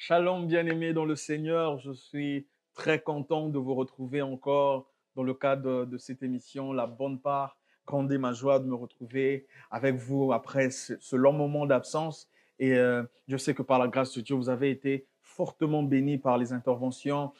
Shalom, bien-aimés dans le Seigneur. Je suis très content de vous retrouver encore dans le cadre de cette émission, La Bonne Part. Grande est ma joie de me retrouver avec vous après ce long moment d'absence. Et je sais que par la grâce de Dieu, vous avez été fortement bénis par les interventions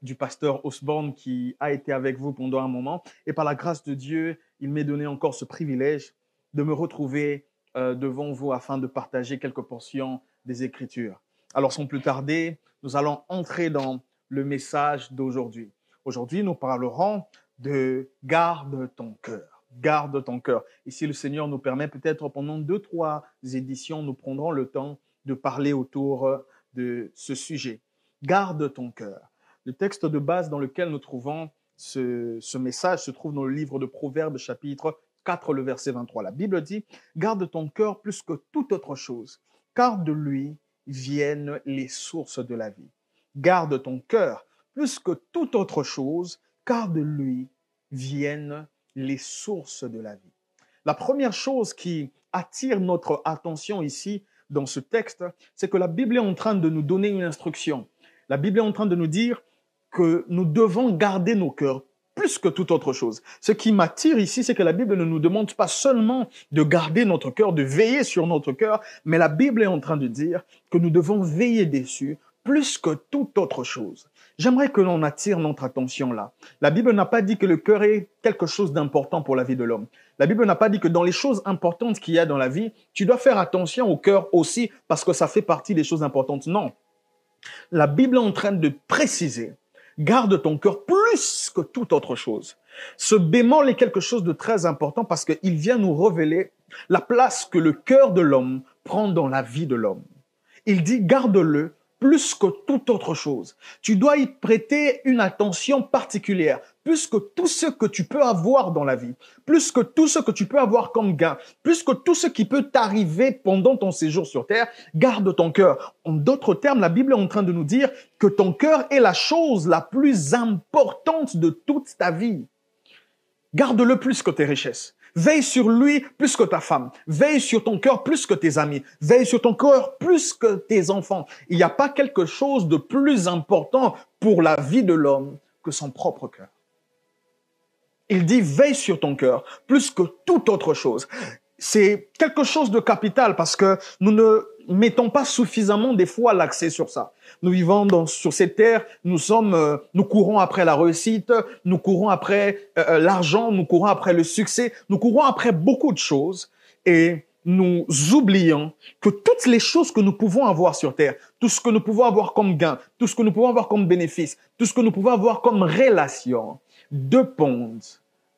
du pasteur Osborne qui a été avec vous pendant un moment. Et par la grâce de Dieu, il m'est donné encore ce privilège de me retrouver devant vous afin de partager quelques portions des Écritures. Alors, sans plus tarder, nous allons entrer dans le message d'aujourd'hui. Aujourd'hui, nous parlerons de garde ton cœur. Garde ton cœur. Et si le Seigneur nous permet, peut-être pendant 2-3 éditions, nous prendrons le temps de parler autour de ce sujet. Garde ton cœur. Le texte de base dans lequel nous trouvons ce message se trouve dans le livre de Proverbes, chapitre 4, le verset 23. La Bible dit « Garde ton cœur plus que toute autre chose, car de lui viennent les sources de la vie. Garde ton cœur plus que toute autre chose, car de lui viennent les sources de la vie. » La première chose qui attire notre attention ici dans ce texte, c'est que la Bible est en train de nous donner une instruction. La Bible est en train de nous dire que nous devons garder nos cœurs plus que toute autre chose. Ce qui m'attire ici, c'est que la Bible ne nous demande pas seulement de garder notre cœur, de veiller sur notre cœur, mais la Bible est en train de dire que nous devons veiller dessus plus que toute autre chose. J'aimerais que l'on attire notre attention là. La Bible n'a pas dit que le cœur est quelque chose d'important pour la vie de l'homme. La Bible n'a pas dit que dans les choses importantes qu'il y a dans la vie, tu dois faire attention au cœur aussi parce que ça fait partie des choses importantes. Non. La Bible est en train de préciser: garde ton cœur plus que toute autre chose. Ce bémol est quelque chose de très important parce qu'il vient nous révéler la place que le cœur de l'homme prend dans la vie de l'homme. Il dit: garde-le plus que toute autre chose. Tu dois y prêter une attention particulière, plus que tout ce que tu peux avoir dans la vie, plus que tout ce que tu peux avoir comme gain, plus que tout ce qui peut t'arriver pendant ton séjour sur terre. Garde ton cœur. En d'autres termes, la Bible est en train de nous dire que ton cœur est la chose la plus importante de toute ta vie. Garde-le plus que tes richesses. Veille sur lui plus que ta femme. Veille sur ton cœur plus que tes amis. Veille sur ton cœur plus que tes enfants. Il n'y a pas quelque chose de plus important pour la vie de l'homme que son propre cœur. Il dit: veille sur ton cœur plus que toute autre chose. C'est quelque chose de capital parce que nous ne mettons pas suffisamment des fois l'accent sur ça. Nous vivons sur cette terre, nous courons après la réussite, nous courons après l'argent, nous courons après le succès, nous courons après beaucoup de choses et nous oublions que toutes les choses que nous pouvons avoir sur terre, tout ce que nous pouvons avoir comme gain, tout ce que nous pouvons avoir comme bénéfice, tout ce que nous pouvons avoir comme relation, dépendent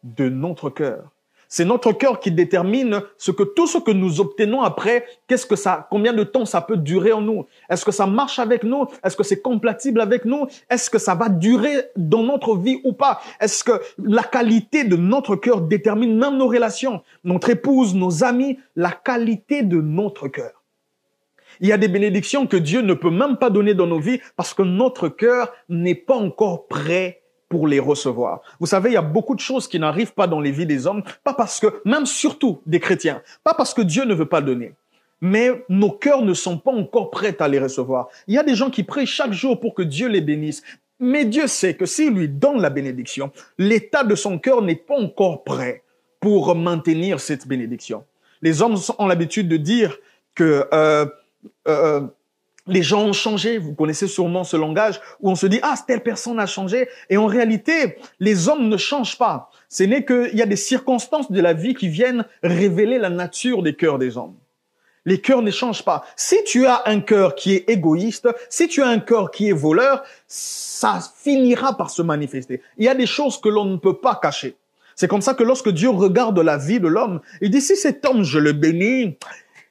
de notre cœur. C'est notre cœur qui détermine tout ce que nous obtenons après, combien de temps ça peut durer en nous. Est-ce que ça marche avec nous? Est-ce que c'est compatible avec nous? Est-ce que ça va durer dans notre vie ou pas? Est-ce que la qualité de notre cœur détermine même nos relations, notre épouse, nos amis, la qualité de notre cœur? Il y a des bénédictions que Dieu ne peut même pas donner dans nos vies parce que notre cœur n'est pas encore prêt pour les recevoir. Vous savez, il y a beaucoup de choses qui n'arrivent pas dans les vies des hommes, pas parce que, même surtout des chrétiens, pas parce que Dieu ne veut pas donner, mais nos cœurs ne sont pas encore prêts à les recevoir. Il y a des gens qui prient chaque jour pour que Dieu les bénisse, mais Dieu sait que s'il lui donne la bénédiction, l'état de son cœur n'est pas encore prêt pour maintenir cette bénédiction. Les hommes ont l'habitude de dire que les gens ont changé. Vous connaissez sûrement ce langage où on se dit « Ah, telle personne a changé ». Et en réalité, les hommes ne changent pas. Ce n'est qu'il y a des circonstances de la vie qui viennent révéler la nature des cœurs des hommes. Les cœurs ne changent pas. Si tu as un cœur qui est égoïste, si tu as un cœur qui est voleur, ça finira par se manifester. Il y a des choses que l'on ne peut pas cacher. C'est comme ça que lorsque Dieu regarde la vie de l'homme, il dit « Si cet homme, je le bénis »,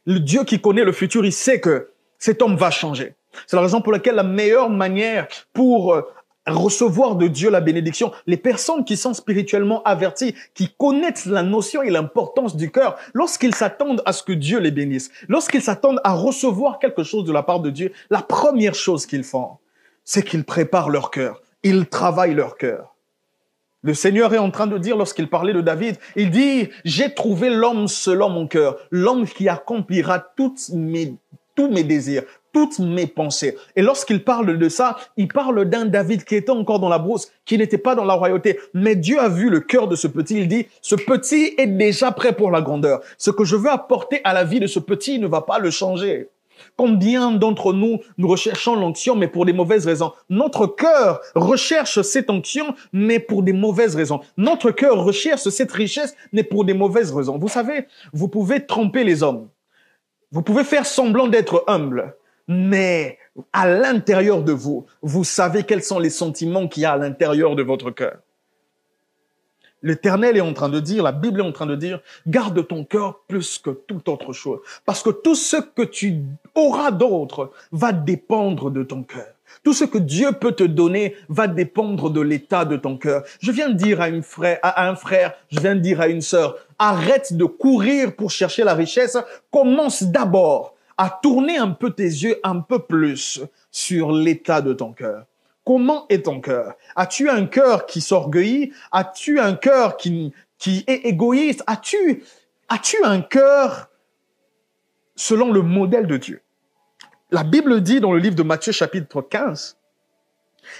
le Dieu qui connaît le futur, il sait que cet homme va changer. C'est la raison pour laquelle la meilleure manière pour recevoir de Dieu la bénédiction, les personnes qui sont spirituellement averties, qui connaissent la notion et l'importance du cœur, lorsqu'ils s'attendent à ce que Dieu les bénisse, lorsqu'ils s'attendent à recevoir quelque chose de la part de Dieu, la première chose qu'ils font, c'est qu'ils préparent leur cœur, ils travaillent leur cœur. Le Seigneur est en train de dire, lorsqu'il parlait de David, il dit « J'ai trouvé l'homme selon mon cœur, l'homme qui accomplira tous mes désirs, toutes mes pensées. Et lorsqu'il parle de ça, il parle d'un David qui était encore dans la brousse, qui n'était pas dans la royauté. Mais Dieu a vu le cœur de ce petit. Il dit, ce petit est déjà prêt pour la grandeur. Ce que je veux apporter à la vie de ce petit ne va pas le changer. Combien d'entre nous, nous recherchons l'onction, mais pour des mauvaises raisons. Notre cœur recherche cette onction, mais pour des mauvaises raisons. Notre cœur recherche cette richesse, mais pour des mauvaises raisons. Vous savez, vous pouvez tromper les hommes. Vous pouvez faire semblant d'être humble, mais à l'intérieur de vous, vous savez quels sont les sentiments qu'il y a à l'intérieur de votre cœur. L'Éternel est en train de dire, la Bible est en train de dire, garde ton cœur plus que toute autre chose. Parce que tout ce que tu auras d'autre va dépendre de ton cœur. Tout ce que Dieu peut te donner va dépendre de l'état de ton cœur. Je viens de dire à un frère, je viens de dire à une sœur, arrête de courir pour chercher la richesse. Commence d'abord à tourner un peu tes yeux un peu plus sur l'état de ton cœur. Comment est ton cœur? As-tu un cœur qui s'orgueillit? As-tu un cœur qui est égoïste? As-tu un cœur selon le modèle de Dieu? La Bible dit dans le livre de Matthieu chapitre 15,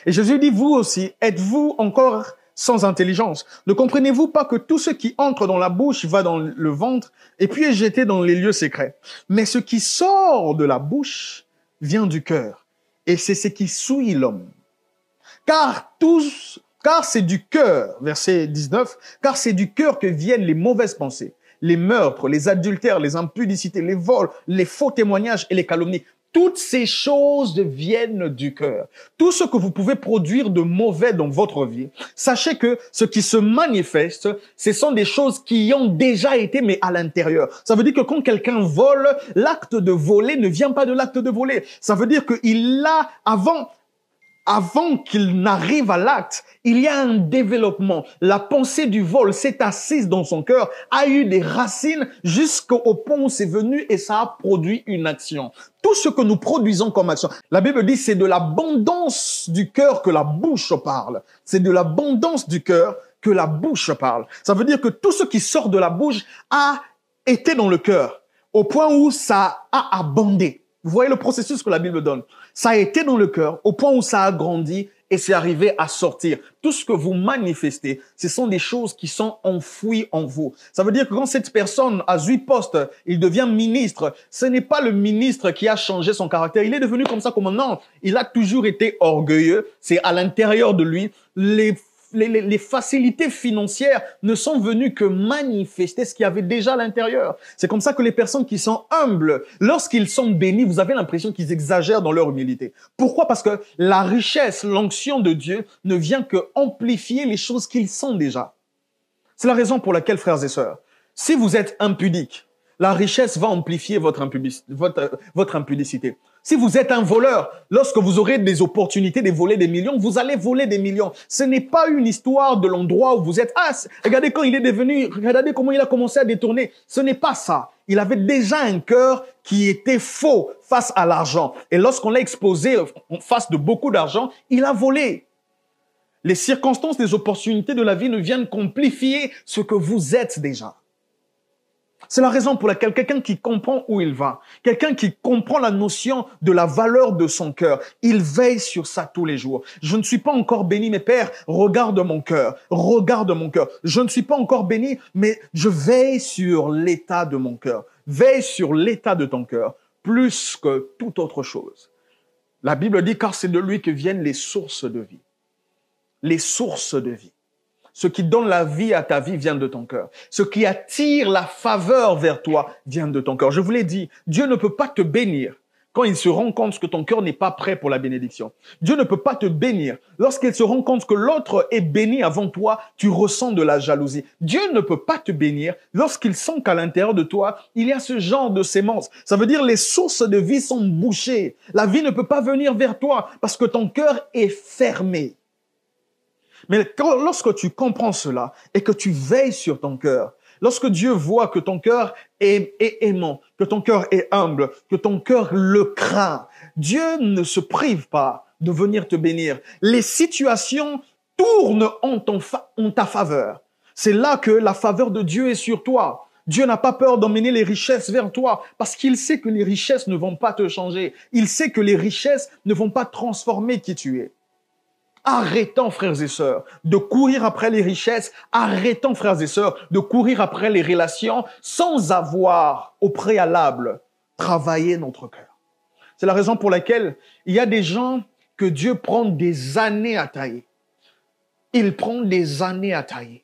et Jésus dit, vous aussi, êtes-vous encore sans intelligence? Ne comprenez-vous pas que tout ce qui entre dans la bouche va dans le ventre et puis est jeté dans les lieux secrets? Mais ce qui sort de la bouche vient du cœur, et c'est ce qui souille l'homme. Car c'est du cœur, verset 19, car c'est du cœur que viennent les mauvaises pensées, les meurtres, les adultères, les impudicités, les vols, les faux témoignages et les calomnies. Toutes ces choses viennent du cœur. Tout ce que vous pouvez produire de mauvais dans votre vie, sachez que ce qui se manifeste, ce sont des choses qui ont déjà été, mais à l'intérieur. Ça veut dire que quand quelqu'un vole, l'acte de voler ne vient pas de l'acte de voler. Ça veut dire qu'il a, avant qu'il n'arrive à l'acte, il y a un développement. La pensée du vol s'est assise dans son cœur, a eu des racines jusqu'au point où c'est venu et ça a produit une action. Tout ce que nous produisons comme action, la Bible dit c'est de l'abondance du cœur que la bouche parle. C'est de l'abondance du cœur que la bouche parle. Ça veut dire que tout ce qui sort de la bouche a été dans le cœur, au point où ça a abondé. Vous voyez le processus que la Bible donne. Ça a été dans le cœur au point où ça a grandi et c'est arrivé à sortir. Tout ce que vous manifestez, ce sont des choses qui sont enfouies en vous. Ça veut dire que quand cette personne a 8 postes, il devient ministre, ce n'est pas le ministre qui a changé son caractère. Il est devenu comme ça comme non. Il a toujours été orgueilleux. C'est à l'intérieur de lui. Les facilités financières ne sont venues que manifester ce qu'il y avait déjà à l'intérieur. C'est comme ça que les personnes qui sont humbles, lorsqu'ils sont bénis, vous avez l'impression qu'ils exagèrent dans leur humilité. Pourquoi? Parce que la richesse, l'onction de Dieu ne vient que amplifier les choses qu'ils sont déjà. C'est la raison pour laquelle, frères et sœurs, si vous êtes impudiques, la richesse va amplifier votre impudicité. Si vous êtes un voleur, lorsque vous aurez des opportunités de voler des millions, vous allez voler des millions. Ce n'est pas une histoire de l'endroit où vous êtes. Ah, regardez quand il est devenu, regardez comment il a commencé à détourner. Ce n'est pas ça. Il avait déjà un cœur qui était faux face à l'argent. Et lorsqu'on l'a exposé en face de beaucoup d'argent, il a volé. Les circonstances, les opportunités de la vie ne viennent qu'amplifier ce que vous êtes déjà. C'est la raison pour laquelle quelqu'un qui comprend où il va, quelqu'un qui comprend la notion de la valeur de son cœur, il veille sur ça tous les jours. Je ne suis pas encore béni, mais Père, regarde mon cœur, regarde mon cœur. Je ne suis pas encore béni, mais je veille sur l'état de mon cœur. Veille sur l'état de ton cœur, plus que toute autre chose. La Bible dit, car c'est de lui que viennent les sources de vie. Les sources de vie. Ce qui donne la vie à ta vie vient de ton cœur. Ce qui attire la faveur vers toi vient de ton cœur. Je vous l'ai dit, Dieu ne peut pas te bénir quand il se rend compte que ton cœur n'est pas prêt pour la bénédiction. Dieu ne peut pas te bénir lorsqu'il se rend compte que l'autre est béni avant toi, tu ressens de la jalousie. Dieu ne peut pas te bénir lorsqu'il sent qu'à l'intérieur de toi, il y a ce genre de sémence. Ça veut dire les sources de vie sont bouchées. La vie ne peut pas venir vers toi parce que ton cœur est fermé. Mais lorsque tu comprends cela et que tu veilles sur ton cœur, lorsque Dieu voit que ton cœur est aimant, que ton cœur est humble, que ton cœur le craint, Dieu ne se prive pas de venir te bénir. Les situations tournent en ta faveur. C'est là que la faveur de Dieu est sur toi. Dieu n'a pas peur d'emmener les richesses vers toi parce qu'il sait que les richesses ne vont pas te changer. Il sait que les richesses ne vont pas transformer qui tu es. Arrêtons, frères et sœurs, de courir après les richesses. Arrêtons, frères et sœurs, de courir après les relations sans avoir au préalable travaillé notre cœur. C'est la raison pour laquelle il y a des gens que Dieu prend des années à tailler. Il prend des années à tailler.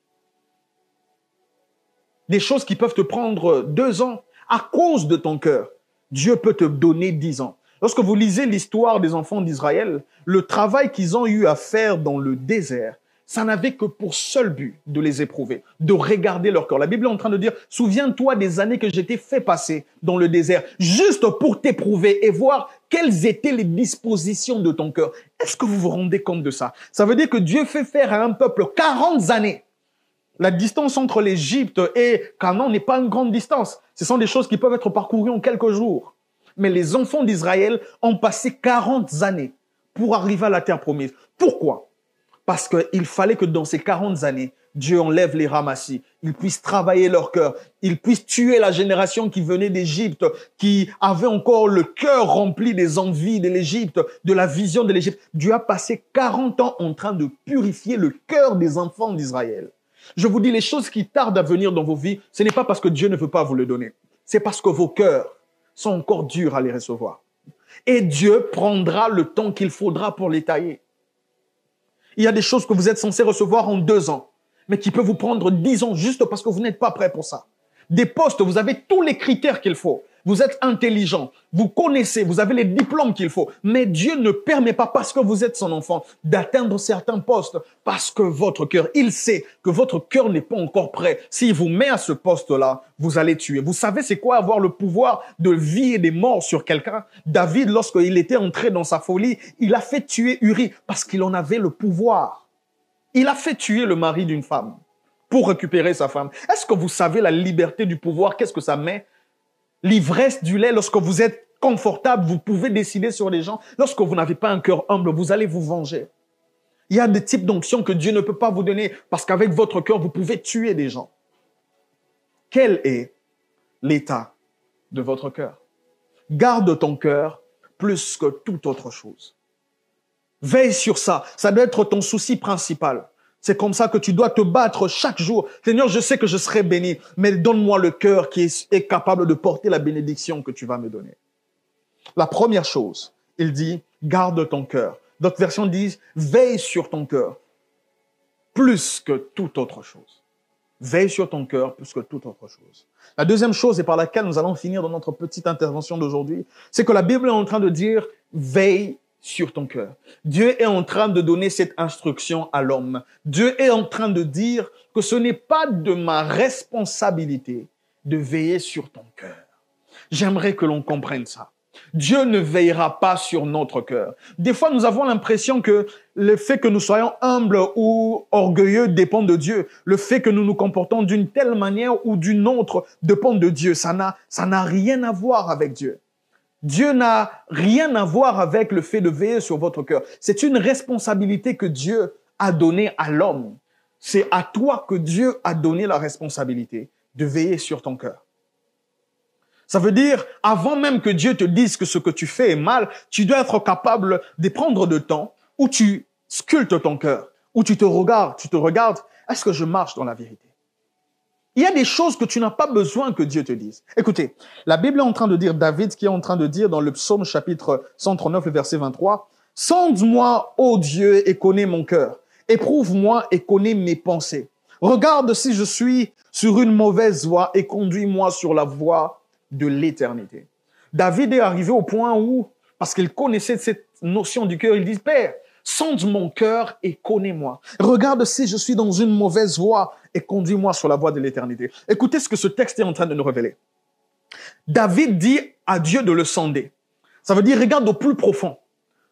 Des choses qui peuvent te prendre 2 ans à cause de ton cœur. Dieu peut te donner 10 ans. Lorsque vous lisez l'histoire des enfants d'Israël, le travail qu'ils ont eu à faire dans le désert, ça n'avait que pour seul but de les éprouver, de regarder leur cœur. La Bible est en train de dire, souviens-toi des années que j'ai fait passer dans le désert, juste pour t'éprouver et voir quelles étaient les dispositions de ton cœur. Est-ce que vous vous rendez compte de ça? Ça veut dire que Dieu fait faire à un peuple 40 années. La distance entre l'Égypte et Canaan n'est pas une grande distance. Ce sont des choses qui peuvent être parcourues en quelques jours. Mais les enfants d'Israël ont passé 40 années pour arriver à la terre promise. Pourquoi? Parce qu'il fallait que dans ces 40 années, Dieu enlève les ramassis, il puisse travailler leur cœur, il puisse tuer la génération qui venait d'Égypte, qui avait encore le cœur rempli des envies de l'Égypte, de la vision de l'Égypte. Dieu a passé 40 ans en train de purifier le cœur des enfants d'Israël. Je vous dis, les choses qui tardent à venir dans vos vies, ce n'est pas parce que Dieu ne veut pas vous le donner. C'est parce que vos cœurs sont encore durs à les recevoir. Et Dieu prendra le temps qu'il faudra pour les tailler. Il y a des choses que vous êtes censés recevoir en 2 ans, mais qui peuvent vous prendre 10 ans juste parce que vous n'êtes pas prêt pour ça. Des postes, vous avez tous les critères qu'il faut. Vous êtes intelligent, vous connaissez, vous avez les diplômes qu'il faut. Mais Dieu ne permet pas, parce que vous êtes son enfant, d'atteindre certains postes. Parce que votre cœur, il sait que votre cœur n'est pas encore prêt. S'il vous met à ce poste-là, vous allez tuer. Vous savez c'est quoi avoir le pouvoir de vie et des morts sur quelqu'un? David, lorsqu'il était entré dans sa folie, il a fait tuer Uri parce qu'il en avait le pouvoir. Il a fait tuer le mari d'une femme pour récupérer sa femme. Est-ce que vous savez la liberté du pouvoir? Qu'est-ce que ça met? L'ivresse du lait, lorsque vous êtes confortable, vous pouvez décider sur les gens. Lorsque vous n'avez pas un cœur humble, vous allez vous venger. Il y a des types d'onctions que Dieu ne peut pas vous donner parce qu'avec votre cœur, vous pouvez tuer des gens. Quel est l'état de votre cœur? Garde ton cœur plus que toute autre chose. Veille sur ça. Ça doit être ton souci principal. C'est comme ça que tu dois te battre chaque jour. Seigneur, je sais que je serai béni, mais donne-moi le cœur qui est capable de porter la bénédiction que tu vas me donner. La première chose, il dit, garde ton cœur. D'autres versions disent, veille sur ton cœur plus que toute autre chose. Veille sur ton cœur plus que toute autre chose. La deuxième chose, et par laquelle nous allons finir dans notre petite intervention d'aujourd'hui, c'est que la Bible est en train de dire, veille sur ton cœur. Dieu est en train de donner cette instruction à l'homme. Dieu est en train de dire que ce n'est pas de ma responsabilité de veiller sur ton cœur. J'aimerais que l'on comprenne ça. Dieu ne veillera pas sur notre cœur. Des fois, nous avons l'impression que le fait que nous soyons humbles ou orgueilleux dépend de Dieu. Le fait que nous nous comportons d'une telle manière ou d'une autre dépend de Dieu. Ça n'a rien à voir avec Dieu. Dieu n'a rien à voir avec le fait de veiller sur votre cœur. C'est une responsabilité que Dieu a donnée à l'homme. C'est à toi que Dieu a donné la responsabilité de veiller sur ton cœur. Ça veut dire, avant même que Dieu te dise que ce que tu fais est mal, tu dois être capable de prendre de temps où tu sculptes ton cœur, où tu te regardes, est-ce que je marche dans la vérité? Il y a des choses que tu n'as pas besoin que Dieu te dise. Écoutez, la Bible est en train de dire, David qui est en train de dire dans le psaume chapitre 139, le verset 23, « Sonde-moi, ô Dieu, et connais mon cœur. Éprouve-moi et connais mes pensées. Regarde si je suis sur une mauvaise voie et conduis-moi sur la voie de l'éternité. » David est arrivé au point où, parce qu'il connaissait cette notion du cœur, il dit, « Père, sonde mon cœur et connais-moi. Regarde si je suis dans une mauvaise voie et conduis-moi sur la voie de l'éternité. » Écoutez ce que ce texte est en train de nous révéler. David dit à Dieu de le sonder. Ça veut dire regarde au plus profond.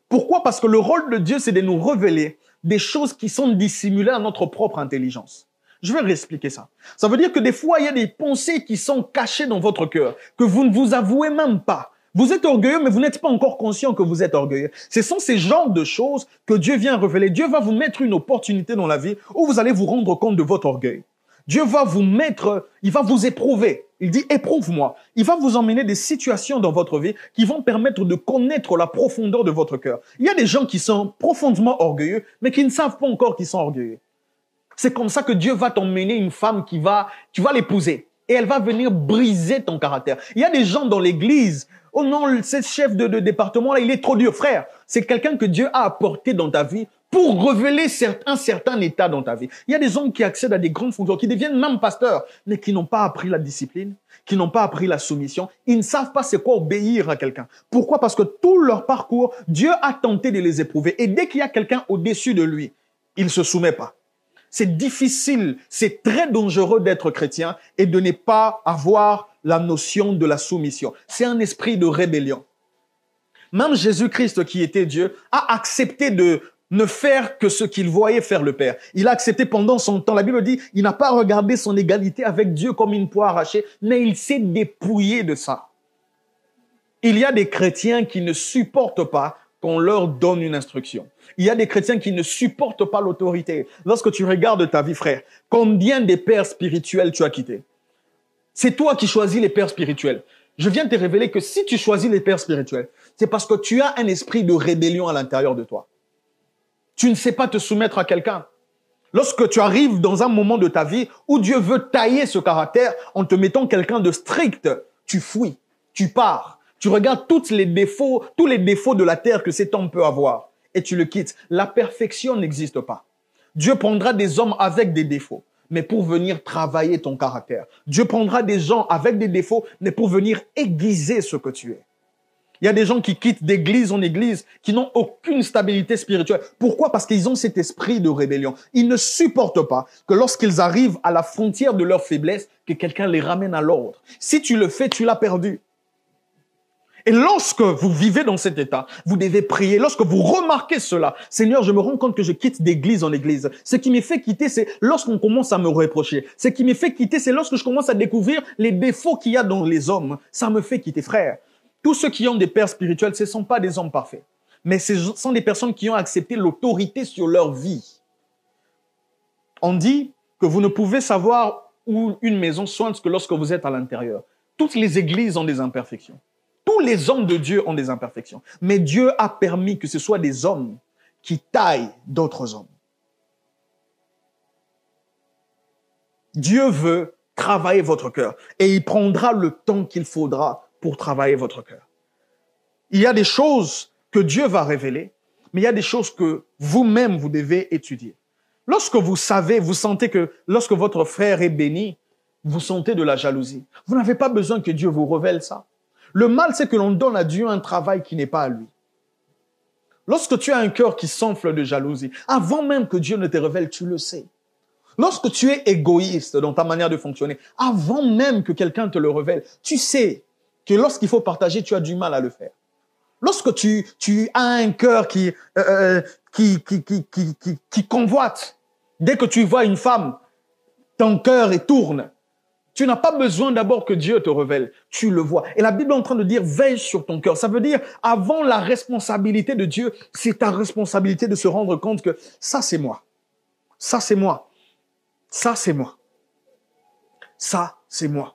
Pourquoi? Parce que le rôle de Dieu, c'est de nous révéler des choses qui sont dissimulées à notre propre intelligence. Je vais réexpliquer ça. Ça veut dire que des fois, il y a des pensées qui sont cachées dans votre cœur, que vous ne vous avouez même pas. Vous êtes orgueilleux, mais vous n'êtes pas encore conscient que vous êtes orgueilleux. Ce sont ces genres de choses que Dieu vient révéler. Dieu va vous mettre une opportunité dans la vie où vous allez vous rendre compte de votre orgueil. Dieu va vous mettre, il va vous éprouver. Il dit, éprouve-moi. Il va vous emmener des situations dans votre vie qui vont permettre de connaître la profondeur de votre cœur. Il y a des gens qui sont profondément orgueilleux, mais qui ne savent pas encore qu'ils sont orgueilleux. C'est comme ça que Dieu va t'emmener une femme tu vas l'épouser. Et elle va venir briser ton caractère. Il y a des gens dans l'église, oh non, ce chef de département-là, il est trop dur. Frère, c'est quelqu'un que Dieu a apporté dans ta vie pour révéler un certain état dans ta vie. Il y a des hommes qui accèdent à des grandes fonctions, qui deviennent même pasteurs, mais qui n'ont pas appris la discipline, qui n'ont pas appris la soumission. Ils ne savent pas c'est quoi obéir à quelqu'un. Pourquoi? Parce que tout leur parcours, Dieu a tenté de les éprouver. Et dès qu'il y a quelqu'un au-dessus de lui, il ne se soumet pas. C'est difficile, c'est très dangereux d'être chrétien et de ne pas avoir la notion de la soumission. C'est un esprit de rébellion. Même Jésus-Christ, qui était Dieu, a accepté de ne faire que ce qu'il voyait faire le Père. Il a accepté pendant son temps. La Bible dit, il n'a pas regardé son égalité avec Dieu comme une poix arrachée, mais il s'est dépouillé de ça. Il y a des chrétiens qui ne supportent pas qu'on leur donne une instruction. Il y a des chrétiens qui ne supportent pas l'autorité. Lorsque tu regardes ta vie, frère, combien de pères spirituels tu as quittés? C'est toi qui choisis les pères spirituels. Je viens te révéler que si tu choisis les pères spirituels, c'est parce que tu as un esprit de rébellion à l'intérieur de toi. Tu ne sais pas te soumettre à quelqu'un. Lorsque tu arrives dans un moment de ta vie où Dieu veut tailler ce caractère en te mettant quelqu'un de strict, tu fuis, tu pars. Tu regardes tous les défauts de la terre que cet homme peut avoir et tu le quittes. La perfection n'existe pas. Dieu prendra des hommes avec des défauts, mais pour venir travailler ton caractère. Dieu prendra des gens avec des défauts, mais pour venir aiguiser ce que tu es. Il y a des gens qui quittent d'église en église, qui n'ont aucune stabilité spirituelle. Pourquoi? Parce qu'ils ont cet esprit de rébellion. Ils ne supportent pas que lorsqu'ils arrivent à la frontière de leur faiblesse, que quelqu'un les ramène à l'ordre. Si tu le fais, tu l'as perdu. Et lorsque vous vivez dans cet état, vous devez prier. Lorsque vous remarquez cela, Seigneur, je me rends compte que je quitte d'église en église. Ce qui me fait quitter, c'est lorsqu'on commence à me reprocher. Ce qui me fait quitter, c'est lorsque je commence à découvrir les défauts qu'il y a dans les hommes. Ça me fait quitter, frère. Tous ceux qui ont des pères spirituels, ce ne sont pas des hommes parfaits. Mais ce sont des personnes qui ont accepté l'autorité sur leur vie. On dit que vous ne pouvez savoir où une maison soigne que lorsque vous êtes à l'intérieur. Toutes les églises ont des imperfections. Tous les hommes de Dieu ont des imperfections. Mais Dieu a permis que ce soit des hommes qui taillent d'autres hommes. Dieu veut travailler votre cœur et il prendra le temps qu'il faudra pour travailler votre cœur. Il y a des choses que Dieu va révéler, mais il y a des choses que vous-même vous devez étudier. Lorsque vous savez, vous sentez que lorsque votre frère est béni, vous sentez de la jalousie. Vous n'avez pas besoin que Dieu vous révèle ça. Le mal, c'est que l'on donne à Dieu un travail qui n'est pas à lui. Lorsque tu as un cœur qui s'enfle de jalousie, avant même que Dieu ne te révèle, tu le sais. Lorsque tu es égoïste dans ta manière de fonctionner, avant même que quelqu'un te le révèle, tu sais que lorsqu'il faut partager, tu as du mal à le faire. Lorsque tu as un cœur qui convoite, dès que tu vois une femme, ton cœur tourne. Tu n'as pas besoin d'abord que Dieu te révèle. Tu le vois. Et la Bible est en train de dire, veille sur ton cœur. Ça veut dire, avant la responsabilité de Dieu, c'est ta responsabilité de se rendre compte que ça, c'est moi. Ça, c'est moi. Ça, c'est moi. Ça, c'est moi.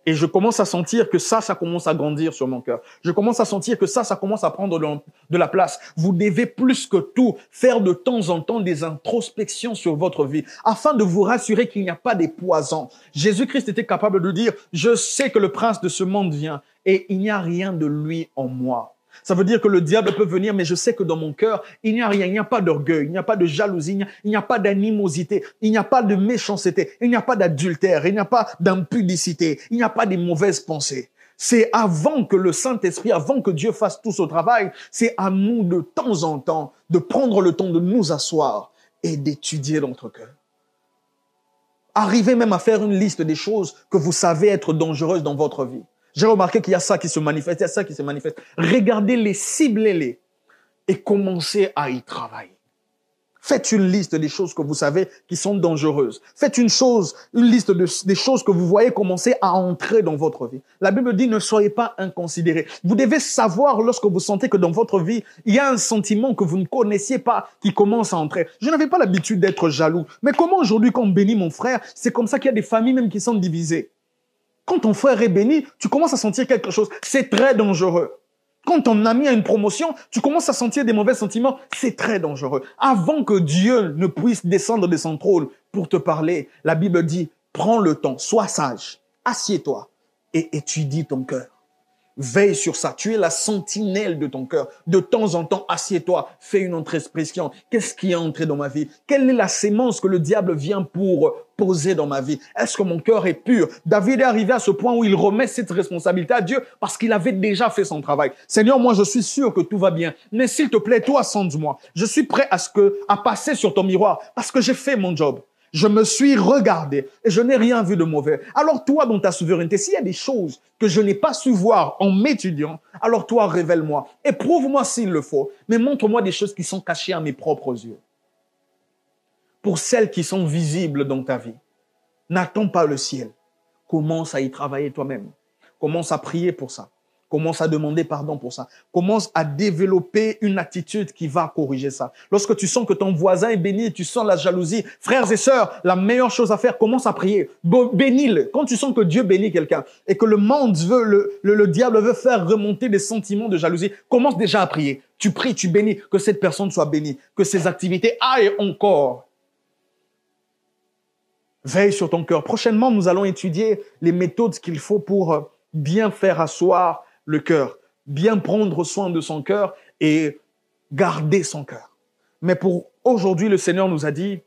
Et je commence à sentir que ça commence à grandir sur mon cœur. Je commence à sentir que ça commence à prendre de la place. Vous devez plus que tout faire de temps en temps des introspections sur votre vie afin de vous rassurer qu'il n'y a pas des poisons. Jésus-Christ était capable de dire, je sais que le prince de ce monde vient et il n'y a rien de lui en moi. Ça veut dire que le diable peut venir, mais je sais que dans mon cœur, il n'y a rien, il n'y a pas d'orgueil, il n'y a pas de jalousie, il n'y a pas d'animosité, il n'y a pas de méchanceté, il n'y a pas d'adultère, il n'y a pas d'impudicité, il n'y a pas de mauvaises pensées. C'est avant que le Saint-Esprit, avant que Dieu fasse tout ce travail, c'est à nous de temps en temps de prendre le temps de nous asseoir et d'étudier notre cœur. Arrivez même à faire une liste des choses que vous savez être dangereuses dans votre vie. J'ai remarqué qu'il y a ça qui se manifeste, il y a ça qui se manifeste. Regardez-les, ciblez-les et commencez à y travailler. Faites une liste des choses que vous savez qui sont dangereuses. Faites une liste des choses que vous voyez commencer à entrer dans votre vie. La Bible dit, ne soyez pas inconsidérés. Vous devez savoir lorsque vous sentez que dans votre vie, il y a un sentiment que vous ne connaissiez pas qui commence à entrer. Je n'avais pas l'habitude d'être jaloux. Mais comment aujourd'hui, quand on bénit mon frère, c'est comme ça qu'il y a des familles même qui sont divisées. Quand ton frère est béni, tu commences à sentir quelque chose. C'est très dangereux. Quand ton ami a une promotion, tu commences à sentir des mauvais sentiments. C'est très dangereux. Avant que Dieu ne puisse descendre de son trône pour te parler, la Bible dit, prends le temps, sois sage, assieds-toi et étudie ton cœur. Veille sur ça. Tu es la sentinelle de ton cœur. De temps en temps, assieds-toi, fais une introspection. Qu'est-ce qui est entré dans ma vie? Quelle est la sémence que le diable vient pour poser dans ma vie? Est-ce que mon cœur est pur? David est arrivé à ce point où il remet cette responsabilité à Dieu parce qu'il avait déjà fait son travail. Seigneur, moi, je suis sûr que tout va bien. Mais s'il te plaît, toi, sonde-moi. Je suis prêt à passer sur ton miroir parce que j'ai fait mon job. Je me suis regardé et je n'ai rien vu de mauvais. Alors toi, dans ta souveraineté, s'il y a des choses que je n'ai pas su voir en m'étudiant, alors toi, révèle-moi. Éprouve-moi s'il le faut, mais montre-moi des choses qui sont cachées à mes propres yeux. Pour celles qui sont visibles dans ta vie, n'attends pas le ciel. Commence à y travailler toi-même. Commence à prier pour ça. Commence à demander pardon pour ça. Commence à développer une attitude qui va corriger ça. Lorsque tu sens que ton voisin est béni, tu sens la jalousie, frères et sœurs, la meilleure chose à faire, commence à prier. Bénis-le. Quand tu sens que Dieu bénit quelqu'un et que le monde le diable veut faire remonter des sentiments de jalousie, commence déjà à prier. Tu pries, tu bénis, que cette personne soit bénie, que ses activités aillent encore. Veille sur ton cœur. Prochainement, nous allons étudier les méthodes qu'il faut pour bien faire asseoir le cœur, bien prendre soin de son cœur et garder son cœur. Mais pour aujourd'hui, le Seigneur nous a dit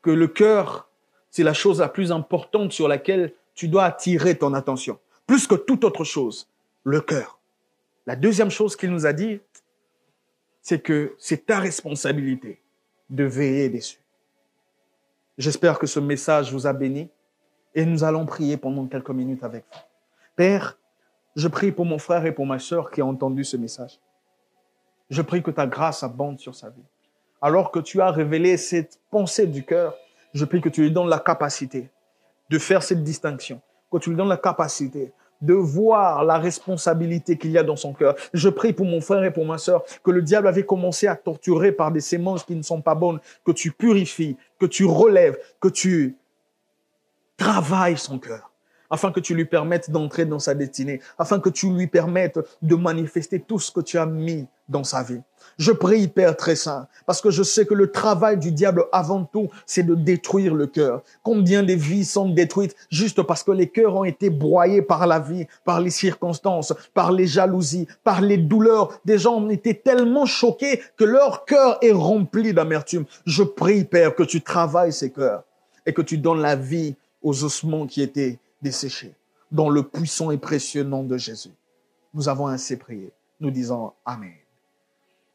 que le cœur, c'est la chose la plus importante sur laquelle tu dois attirer ton attention. Plus que toute autre chose, le cœur. La deuxième chose qu'il nous a dit, c'est que c'est ta responsabilité de veiller dessus. J'espère que ce message vous a béni et nous allons prier pendant quelques minutes avec vous. Père, je prie pour mon frère et pour ma sœur qui ont entendu ce message. Je prie que ta grâce abonde sur sa vie. Alors que tu as révélé cette pensée du cœur, je prie que tu lui donnes la capacité de faire cette distinction, que tu lui donnes la capacité de voir la responsabilité qu'il y a dans son cœur. Je prie pour mon frère et pour ma sœur que le diable avait commencé à torturer par des sémences qui ne sont pas bonnes, que tu purifies, que tu relèves, que tu travailles son cœur, afin que tu lui permettes d'entrer dans sa destinée, afin que tu lui permettes de manifester tout ce que tu as mis dans sa vie. Je prie, Père très saint, parce que je sais que le travail du diable avant tout, c'est de détruire le cœur. Combien de vies sont détruites juste parce que les cœurs ont été broyés par la vie, par les circonstances, par les jalousies, par les douleurs. Des gens ont été tellement choqués que leur cœur est rempli d'amertume. Je prie, Père, que tu travailles ces cœurs et que tu donnes la vie aux ossements qui étaient desséchés. Dans le puissant et précieux nom de Jésus, nous avons ainsi prié. Nous disons Amen.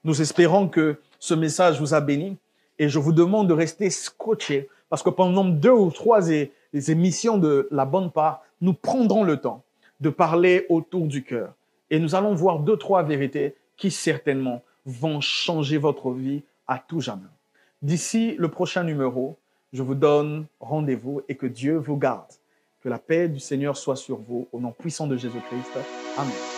Nous espérons que ce message vous a béni et je vous demande de rester scotché parce que pendant 2 ou 3 émissions de La Bonne Part, nous prendrons le temps de parler autour du cœur et nous allons voir 2 ou 3 vérités qui certainement vont changer votre vie à tout jamais. D'ici le prochain numéro, je vous donne rendez-vous et que Dieu vous garde. Que la paix du Seigneur soit sur vous au nom puissant de Jésus-Christ. Amen.